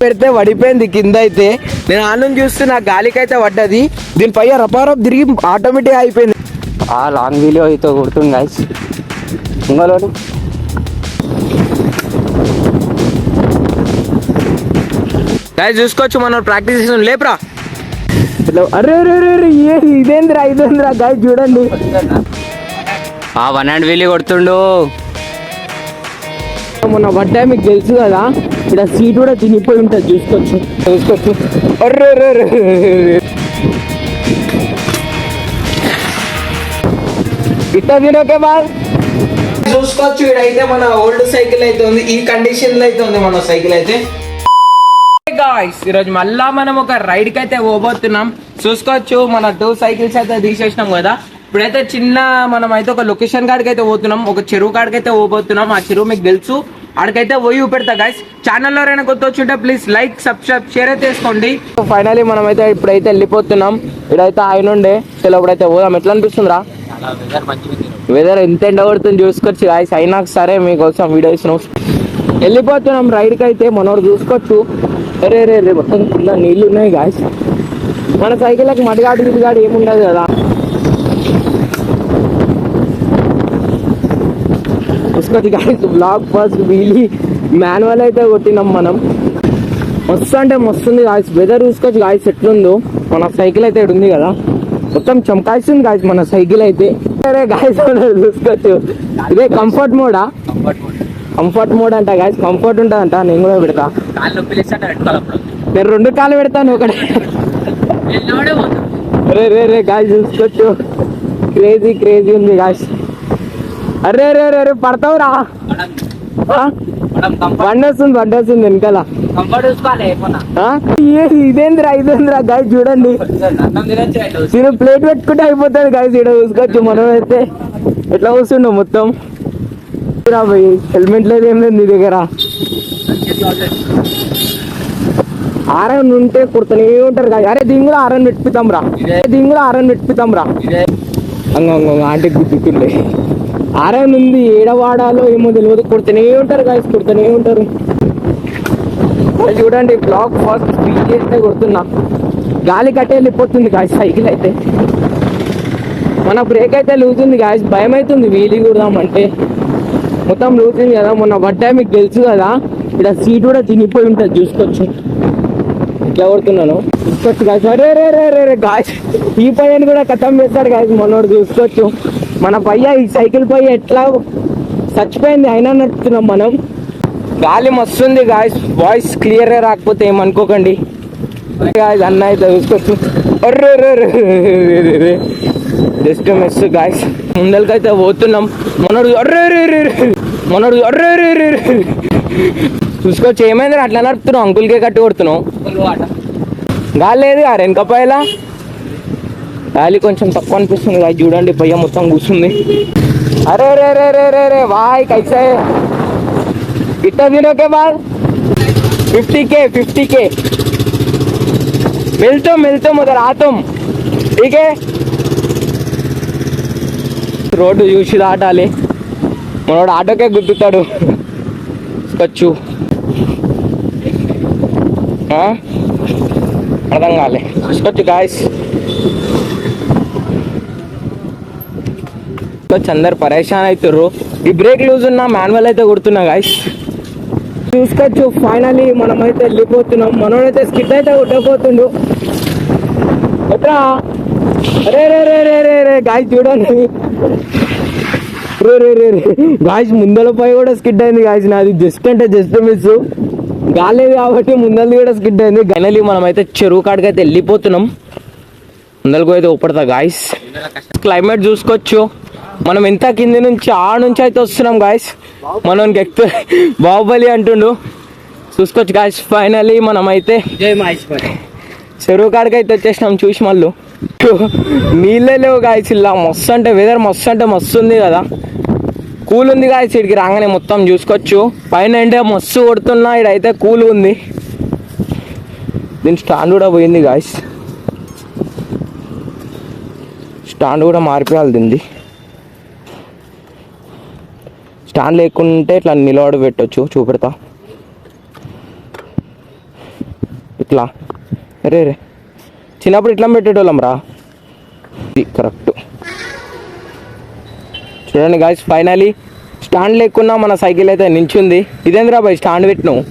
పెడితే పడిపోయింది కింద అయితే. నేను ఆనం చూస్తున్నా గాలికైతే పడ్డది. దీనిపై రపారప్ తిరిగి ఆటోమేటిక్ అయిపోయింది. లాంగ్ వీడియో అయితే కొడుతుంది గైస్. ఇంకోటి గైస్ చూసుకోవచ్చు మనం ప్రాక్టీస్ చేసిన లేపురా. అరే ఇదేంద్రా గైస్ చూడండి. 1 hand వీలి కొడుతుండు. మొన్న పడ్డా మీకు తెలుసు కదా, ఇక్కడ సీట్ కూడా తినిపోయి ఉంటుంది. చూసుకోవచ్చు. అర్రే ఇట్లా తినకే బాగా చూసుకోవచ్చు. ఇక్కడైతే మన ఓల్డ్ సైకిల్ అయితే ఉంది, ఈ కండిషన్ లో అయితే ఉంది మన సైకిల్ అయితే. గాయ్స్ ఈరోజు మళ్ళా మనం ఒక రైడ్ కి అయితే పోబోతున్నాం. చూసుకోవచ్చు మన 2 సైకిల్స్ అయితే తీసేసినాం కదా. ఇప్పుడైతే చిన్న మనం అయితే ఒక లొకేషన్ కాడికి అయితే పోతున్నాం, ఒక చెరువు కాడికి అయితే పోబోతున్నాం. ఆ చెరువు మీకు తెలుసు, ఆడికైతే పోయి పెడతా గైస్. ఛానల్లో ఎవరైనా కొత్త వచ్చుంటే ప్లీజ్ లైక్ సబ్స్క్రైబ్ షేర్ అయితే చేసుకోండి. ఫైనలీ మనం అయితే ఇప్పుడైతే వెళ్ళిపోతున్నాం. ఇక్కడైతే ఆయన ఉండే చలో ఇప్పుడైతే పోదాం. ఎట్లా అనిపిస్తుందిరా వెదర్? ఎంత ఎండ కొడుతుంది చూసుకోవచ్చు గాయస్. అయినా సరే మీకోసం వీడియో ఇస్తున్నాం. వెళ్ళిపోతున్నాం రైడ్కి అయితే. మనోడు చూసుకోవచ్చు. రే మొత్తం కింద నీళ్ళు ఉన్నాయి గాయస్. మన సైకిల్కి మడిగాడు గిడిగాడు ఏముండదు కదా. చూసుకోవచ్చు guys, block first wheelie manual అయితే కొట్టినాం మనం. మస్తు అంటే మస్తుంది గాయస్. వెదర్ చూసుకోవచ్చు గాయస్ ఎట్లుందో. మన సైకిల్ అయితే ఇక్కడ ఉంది కదా, మొత్తం చమకాయిస్తుంది గాయస్ మన సైకిల్ అయితే. సరే గాయస్ చూసుకోవచ్చు. ఇదే కంఫర్ట్ మోడా? కంఫర్ట్ మోడ్ అంట గాయస్. కంఫర్ట్ ఉంటుందంట. నేను కూడా పెడతా. నేను 2 కాళ్ళు పెడతాను ఒకటి. రే గాయస్ చూసుకోవచ్చు. క్రేజీ ఉంది గాయస్. అరే పడతావురా. బండి వస్తుంది వెనకాల. ఇదేంద్రా గాయస్ చూడండి. నేను ప్లేట్ పెట్టుకుంటే అయిపోతుంది గాయస్. ఇక్కడ చూసుకోవచ్చు మనం అయితే ఎట్లా వస్తుండో మొత్తం. హెల్మెట్ లేదు ఏం లేదు నీ దగ్గర. ఆరన్ ఉంటే కుర్తనే ఉంటారు కదా. అరే దీన్ని కూడా ఆరన్ పెట్టిపిద్దాం రా. ఆంటీ గుర్తుండే ఆరన్ ఉంది. ఏడవాడాలో ఏమో తెలియదు. కుర్తనే ఉంటారు గాయస్, కుర్తనే ఉంటారు. చూడండి బ్లాక్ ఫాస్ట్ స్పీడ్ చేస్తే కొడుతున్నా. గాలి కట్టే వెళ్ళిపోతుంది గాయస్ సైకిల్ అయితే. మన బ్రేక్ అయితే లూజ్ ఉంది గాయస్. భయం అవుతుంది వీలీ కూడదామంటే. మొత్తం లూజ్ ఉంది కదా. మొన్న పడ్డా మీకు తెలుసు కదా, ఇక్కడ సీట్ కూడా తినిపోయి ఉంటుంది. చూసుకోవచ్చు ఇట్లా కొడుతున్నాను. చూసుకోవచ్చు గాయస్. అరే గాయస్ ఈ పైన కూడా కథం చేస్తాడు గాయస్ మనోడు. చూసుకోవచ్చు మన పయ్య ఈ సైకిల్ పై ఎట్లా చచ్చిపోయింది. అయినా నడుస్తున్నాం మనం. గాలి మస్తుంది గాయస్. వాయిస్ క్లియర్ గా రాకపోతే ఏమనుకోకండి గాయస్. అన్న అయితే చూసుకోవచ్చు. అర్రే జస్ట్ మిస్ గాయస్. ముందరికైతే పోతున్నాం. మనోడు అర్రే చూసుకోవచ్చు. ఏమైంది అట్లా నడుపుతున్నావు? అంకుల్కే కట్టి కొడుతున్నావు. గాలి లేదు ఆ వెనక పైలా. గాలి కొంచెం తక్కువ అనిపిస్తుంది గాయస్. చూడండి పయ్య మొత్తం కూర్చుంది. అరే వాయ్ కైసే ఇట్లా తినోకే బాల్. 50K मिलते उधर आता हूँ, ठीक है. రోడ్డు చూసి దాటాలి. మనోడు ఆటోకే గుద్దుతాడు. వచ్చు అర్థం కాలే. చూసుకోవచ్చు గాయస్. అందరు పరేషాన్ అవుతారు. ఈ బ్రేక్ లూజ్ ఉన్నా మాన్యువల్ అయితే కొడుతున్నా గాయస్. చూసుకోవచ్చు ఫైనలీ మనం అయితే వెళ్ళిపోతున్నాం. మనోడైతే స్కిడ్ అయితే కొట్టకపోతుండు. ఎట్రా రే గాయస్ చూడండి. గాయస్ ముందల పై కూడా స్కిడ్ అయింది గాయస్. నాది జస్ట్ మిస్. గాలేదు కాబట్టి ముందలది కూడా స్కిడ్ అయింది. ఫైనలీ మనం అయితే చెరువు కాడికి అయితే వెళ్ళిపోతున్నాం. ముందలకు అయితే ఊపడతా గాయస్. క్లైమేట్ చూసుకోవచ్చు. మనం ఎంత కింది నుంచి నుంచి అయితే వస్తున్నాం గాయస్. మనం ఎక్కువ బాహుబలి అంటుండు. చూసుకోవచ్చు గాయస్. ఫైనలీ మనం అయితే చెరువు కాడికి అయితే వచ్చేసినాం. చూసి మళ్ళీ నీళ్ళే లేవు గాయస్. ఇలా మస్తు అంటే వెదర్ మస్తు ఉంది కదా. కూల్ ఉంది గాయస్. ఇక్కడికి రాగానే మొత్తం చూసుకోవచ్చు. పైన అంటే మస్తు కొడుతున్నా, ఇక్కడైతే కూల్ ఉంది. దీని స్టాండ్ కూడా పోయింది గాయస్. స్టాండ్ కూడా మారిపోయాలి. దీన్ని స్టాండ్ లేకుంటే ఇట్లా నిలబడి పెట్టచ్చు. చూపెడతా. ఇట్లా రే రే చిన్నప్పుడు ఇట్లా పెట్టేటోళ్ళం రా. ఇది కరెక్ట్. చూడండి గాయస్, ఫైనలీ స్టాండ్ లేకున్నా మన సైకిల్ అయితే నించుంది. ఇదేంద్రా బాయ్ స్టాండ్ పెట్టినావు?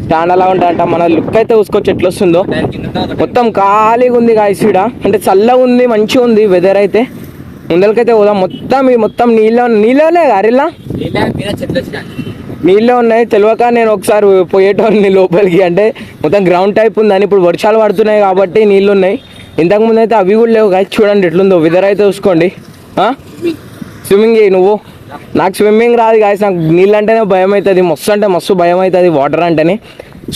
స్టాండ్ అలా ఉంటాయంట. మన లుక్ అయితే చూసుకోవచ్చు ఎట్లా వస్తుందో. మొత్తం ఖాళీగా ఉంది గాయస్ ఈడ, అంటే చల్లగా ఉంది, మంచిగా ఉంది వెదర్ అయితే. ముందరికైతే పోదాం. మొత్తం నీళ్ళనే అరిలా నీళ్ళే ఉన్నాయి. తెలియక నేను ఒకసారి పోయేటోని లోపలికి, అంటే మొత్తం గ్రౌండ్ టైప్ ఉందని. ఇప్పుడు వర్షాలు పడుతున్నాయి కాబట్టి నీళ్ళు ఉన్నాయి. ఇంతకుముందు అయితే అవి కూడా లేవు గాయస్. చూడండి ఎట్లుందో వెదర్ అయితే చూసుకోండి. స్విమ్మింగ్ చేయి నువ్వు. నాకు స్విమ్మింగ్ రాదు గాయస్, నాకు నీళ్ళు అంటేనే భయం అవుతుంది. మస్తు అంటే మస్తు భయం అవుతుంది వాటర్ అంటేనే.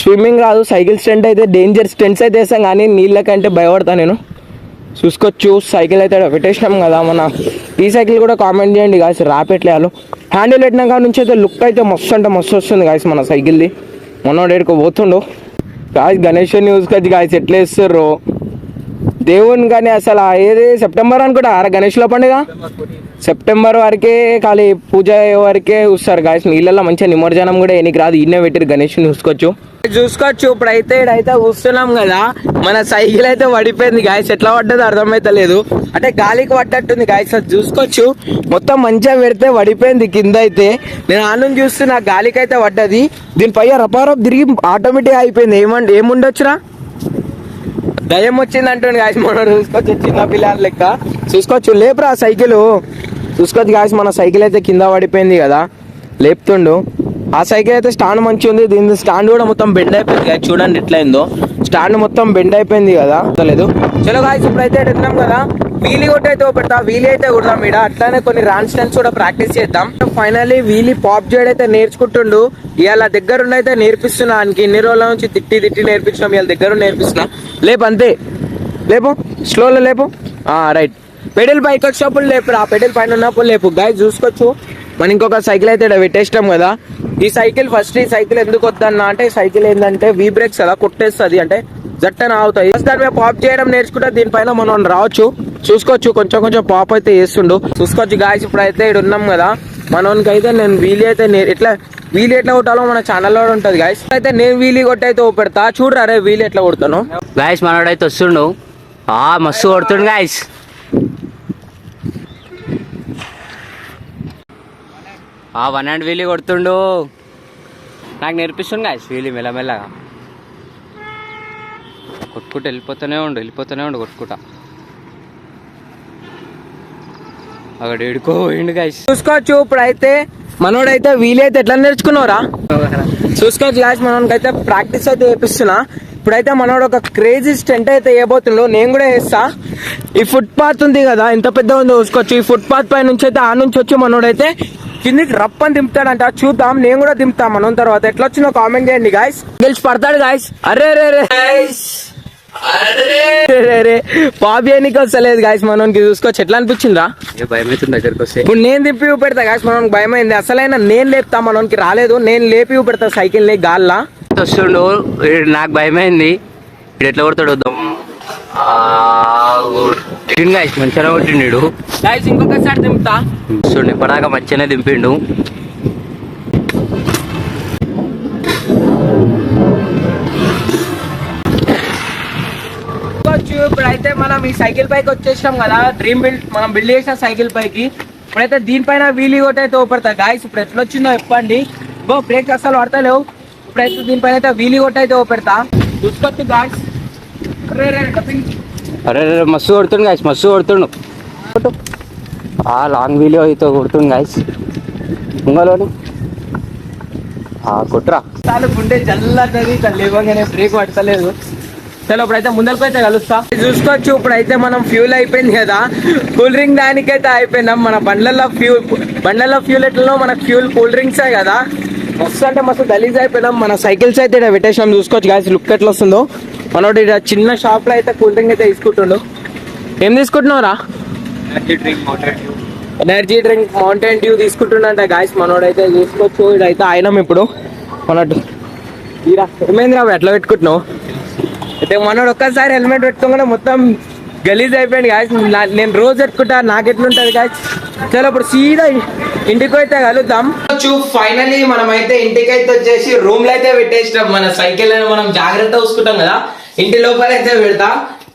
స్విమ్మింగ్ రాదు. సైకిల్ స్టెంట్ అయితే డేంజర్ స్టెంట్స్ అయితే వేస్తాం, కానీ నీళ్ళకంటే భయపడతాను నేను. చూసుకోవచ్చు సైకిల్ అయితే పెట్టేసినాం కదా. మన ఈ సైకిల్ కూడా కామెంట్ చేయండి గాయస్, రాపెట్లేయాలి. హ్యాండిల్ పెట్టినాక నుంచి అయితే లుక్ అయితే మస్తు అంటే మస్తు వస్తుంది గాయస్ మన సైకిల్ది. మొన్న డేట్కి పోతుండు గాయస్. గణేష్ని చూసుకోవచ్చు గాయస్ ఎట్లా వేస్తారు దేవుని. కానీ అసలు ఏది సెప్టెంబర్ అనుకుంటా గణేష్ల పండుగ. సెప్టెంబర్ వరకే ఖాళీ పూజ వరకే చూస్తారు గాయస్. నీళ్ళల్లో మంచిగా నిమజ్జనం కూడా ఎనికి రాదు. ఇన్నే పెట్టారు గణేష్ని చూసుకోవచ్చు. ఇప్పుడైతే ఇడైతే చూస్తున్నాం కదా, మన సైకిల్ అయితే పడిపోయింది గాయస్. ఎట్లా పడ్డదో అర్థమైతలేదు, అంటే గాలికి పడ్డట్టుంది గాయస్. అది చూసుకోవచ్చు మొత్తం మంచిగా పెడితే పడిపోయింది కింద అయితే. నేను ఆనందం చూస్తున్నా గాలికి అయితే పడ్డది. దీనిపై రపారప్ తిరిగి ఆటోమేటిక్ అయిపోయింది. ఏముండొచ్చురా, దయ్యం వచ్చింది అంటుంది గాయస్. మనం చూసుకోవచ్చు చిన్న పిల్లల లెక్క. చూసుకోవచ్చు లేపురా సైకిల్. చూసుకోవచ్చు గాయస్ మన సైకిల్ అయితే కింద పడిపోయింది కదా, లేపుతుండు. ఆ సైకిల్ అయితే స్టాండ్ మంచిగా ఉంది. దీని స్టాండ్ కూడా మొత్తం బెండ్ అయిపోయింది గాయస్. చూడండి ఎట్లా అయిందో, స్టాండ్ మొత్తం బెండ్ అయిపోయింది కదా. లేదు చలో గాయస్, ఇప్పుడైతే విన్నాం కదా, వీలీ కొట్టి అయితే పెడతా. వీలీ అయితే కొడదాం ఈడ. అట్లానే కొన్ని రాన్ స్టెన్స్ కూడా ప్రాక్టీస్ చేద్దాం. ఫైనల్లీ వీలీ పాప్ చేయడం అయితే నేర్చుకుంటుండు. ఇవాళ దగ్గరుండి అయితే నేర్పిస్తున్నా. ఆయనకి ఇన్ని రోజుల నుంచి తిట్టి నేర్పించినాం. ఇవాళ దగ్గర నేర్పిస్తున్నా. లేపు అంతే, లేపు స్లోలో లేపు. రైట్. పెడల్ పైకి వచ్చినప్పుడు లేపు, ఆ పెడల్ పైన ఉన్నప్పుడు లేపు. గాయస్ చూసుకోవచ్చు మనం ఇంకొక సైకిల్ అయితే ఇక్కడ పెట్టేస్తాం కదా. ఈ సైకిల్ ఫస్ట్, ఈ సైకిల్ ఎందుకు వద్దన్నా అంటే, సైకిల్ ఏంటంటే వీ బ్రేక్స్ కదా కొట్టేస్తుంది, అంటే జట్టన ఆగుతాయి. దాని మీద పాప్ చేయడం నేర్చుకుంటే దీనిపైన మనం రావచ్చు. చూసుకోవచ్చు కొంచెం పాప్ అయితే చేస్తుండు. చూసుకోవచ్చు గాయస్, ఇప్పుడైతే ఇక్కడ ఉన్నాం కదా. మనోనికి అయితే నేను వీలీ అయితే వీలీ ఎట్లా కొట్టాలో మన ఛానల్లో ఉంటుంది గాయస్. అయితే నేను వీలీ కొట్టయితే పెడతా, చూడరా రే వీలీ ఎట్లా కొడతాను గాయస్. మనోడైతే వస్తుండు, మస్తు కొడుతుండు గాయస్. వన్ హ్యాండ్ వీలీ కొడుతుండు. నాకు నేర్పిస్తుండు గాయస్ వీలీ మెల్లమెల్లగా. కొట్టుకుంటూ వెళ్ళిపోతూనే ఉండు కొట్టుకుంటా. అక్కడ ఎడుకో పోయిండు గాయస్. చూసుకోవచ్చు ఇప్పుడైతే మనోడైతే వీలీ అయితే ఎట్లా నేర్చుకున్నావురా. చూసుకోవచ్చు గాయస్, మనోడికైతే ప్రాక్టీస్ అయితే చేపిస్తున్నా. ఇప్పుడైతే మనోడు ఒక క్రేజీ స్టెంట్ అయితే వేయబోతుండో, నేను కూడా వేస్తా. ఈ ఫుట్ పాత్ ఉంది కదా, ఎంత పెద్ద ఉందో చూసుకోవచ్చు. ఈ ఫుట్ పాత్ పై నుంచి అయితే నుంచి వచ్చి మనోడైతే కిందికి రప్పని దింపుతాడంట. చూద్దాం, నేను కూడా దింపుతా మనం. తర్వాత ఎట్లా వచ్చిందో కామెంట్ చేయండి గాయస్. గెలిచి పడతాడు గాయస్. అరే పాపియానికి వస్తలేదు గాయస్. మనకి చూసుకోవచ్చు ఎట్లా అనిపించిందా. భయం అవుతుంది దగ్గరకు వస్తే. ఇప్పుడు నేను దింపి పెడతా గాయస్. మనకి భయం అయింది. అసలైనా నేను లేపుతా, మనకి రాలేదు. నేను లేపి పెడతా సైకిల్ ని గాల్లా. వస్తుండు, నాకు భయమైంది. ఇప్పుడు ఎట్లా కొడతాడు గాయస్. మంచిగా కొట్టిండు గాయస్. ఇంకొకసారి దింపుతా. చూడండి ఇప్పటిదాకా మంచిగానే దింపిండు. ఇప్పుడైతే మనం ఈ సైకిల్ పైకి వచ్చేసాం కదా, మనం బిల్డ్ చేసిన సైకిల్ పైకి. ఇప్పుడైతే దీనిపైన వీలీ కొట్టి అయితే ఊపడతా గాయస్. ఇప్పుడు ఎట్లా వచ్చిందో చెప్పండి. బ్రేక్ అసలు పడతలేవు. ఇప్పుడైతే దీనిపైన అయితే వీలీ కొట్టి అయితే ఊపెడతా. చూసుకోవచ్చు గాయస్. అరే మస్తు కొడుతుండు గాయస్, మస్తు కొడుతుండు. లాంగ్ వీడియో అయితే కొడుతుంది గాయస్. ముంగలోని కొట్టురా. గుండె జల్లది లేవగానే బ్రేక్ పడతలేదు. చలో ఇప్పుడైతే ముందరికి అయితే కలుస్తా. చూసుకోవచ్చు ఇప్పుడైతే మనం ఫ్యూల్ అయిపోయింది కదా, కూల్ డ్రింక్ దానికైతే అయిపోయినాం. మన బండ్లలో ఫ్యూల్ ఎట్లలో మనకు ఫ్యూల్ కూల్ డ్రింక్సే కదా. మస్తు అంటే మస్తు గలీజ్ అయిపోయినాం. మన సైకిల్స్ అయితే ఇక్కడ పెట్టేసినాం. చూసుకోవచ్చు గాయస్ లుక్ ఎట్లా వస్తుందో. మనోడు ఇక్కడ చిన్న షాప్ లో అయితే కూల్ డ్రింక్ అయితే తీసుకుంటుండు. ఏం తీసుకుంటున్నావురా. ఎనర్జీ డ్రింక్ మౌంటైన్ డ్యూ తీసుకుంటుండంట గాయస్. మనోడైతే చూసుకోవచ్చు ఇదైతే అయినాం ఇప్పుడు. మనోడు ఏమైంది రా ఎట్లా పెట్టుకుంటున్నావు. అయితే మనోడు ఒక్కసారి హెల్మెట్ పెట్టుకోగానే మొత్తం గలీజ్ అయిపోయింది గాయస్. నేను రోజు పెట్టుకుంటా, నాకు ఎట్లుంటది గాయస్. చలో ఇప్పుడు సీదా ఇంటికి అయితే కలుద్దాం. ఫైనలీ మనం అయితే ఇంటికి అయితే వచ్చేసి రూమ్ లో అయితే పెట్టేసినాం. మన సైకిల్ మనం జాగ్రత్త చూసుకుంటాం కదా, ఇంటి లోపల అయితే పెడతా.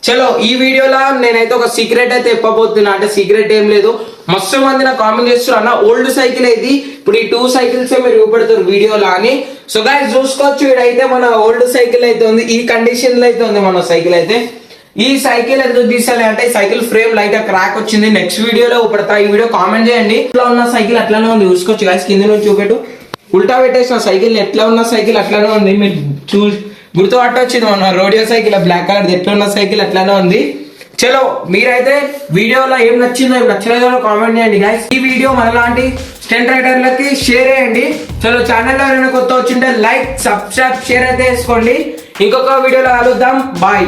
చలో ఈ వీడియోలో నేనైతే ఒక సీక్రెట్ అయితే చెప్పబోతున్నా. అంటే సీక్రెట్ ఏం లేదు, మస్తు మంది నాకు కామెంట్ చేస్తారు అన్న ఓల్డ్ సైకిల్ అయితే ఇప్పుడు ఈ 2 సైకిల్స్ మీరు చూపెడతారు వీడియోలో అని. సో గైస్ చూసుకోవచ్చు, ఇదైతే మన ఓల్డ్ సైకిల్ అయితే ఉంది, ఈ కండిషన్ లో అయితే ఉంది మన సైకిల్ అయితే. ఈ సైకిల్ ఎందుకు తీసాలి అంటే సైకిల్ ఫ్రేమ్ లైట్ క్రాక్ వచ్చింది. నెక్స్ట్ వీడియోలో పెడతా. ఈ వీడియో కామెంట్ చేయండి. ఇట్లా ఉన్న సైకిల్ అట్లానే ఉంది చూసుకోవచ్చు గైస్, కింద నుంచి చూపెట్టు. ఉల్టా పెట్టేసిన సైకిల్, ఎట్లా ఉన్న సైకిల్ అట్లానే ఉంది. మీరు గుర్తుపట్టొచ్చింది మన రోడియో సైకిల్ బ్లాక్ కలర్ ఎట్లా ఉన్న సైకిల్ అట్లానే ఉంది. చలో మీరైతే వీడియోలో ఏం నచ్చిందో ఏం నచ్చలేదో కామెంట్ చేయండి గైస్. ఈ వీడియో మనలాంటి స్టెంట్ రైడర్లకి షేర్ చేయండి. చలో ఛానల్లో ఏమైనా కొత్త వచ్చింటే లైక్ సబ్స్క్రైబ్ షేర్ అయితే చేసుకోండి. ఇంకొక వీడియోలో కలుద్దాం. బాయ్.